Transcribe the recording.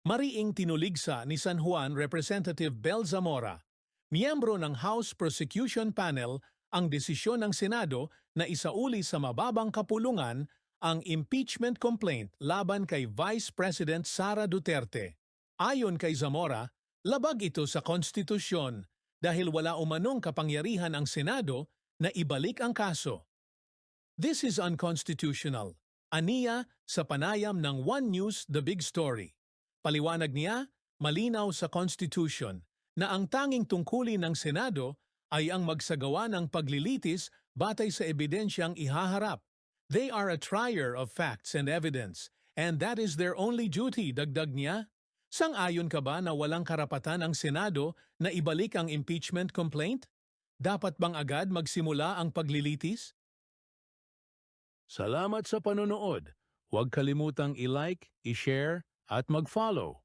Mariing tinuligsa ni San Juan Representative Bel Zamora, miyembro ng House Prosecution Panel, ang desisyon ng Senado na isauli sa mababang kapulungan ang impeachment complaint laban kay Vice President Sara Duterte. Ayon kay Zamora, labag ito sa konstitusyon dahil wala umanong kapangyarihan ang Senado na ibalik ang kaso. This is unconstitutional. Aniya sa panayam ng One News The Big Story. Paliwanag niya, malinaw sa Constitution na ang tanging tungkulin ng Senado ay ang magsagawa ng paglilitis batay sa ebidensyang ihaharap. They are a trier of facts and evidence, and that is their only duty, dagdag niya. Sang-ayon ka ba na walang karapatan ang Senado na ibalik ang impeachment complaint? Dapat bang agad magsimula ang paglilitis? Salamat sa panonood. Huwag kalimutang i-like, i-share, at mag-follow.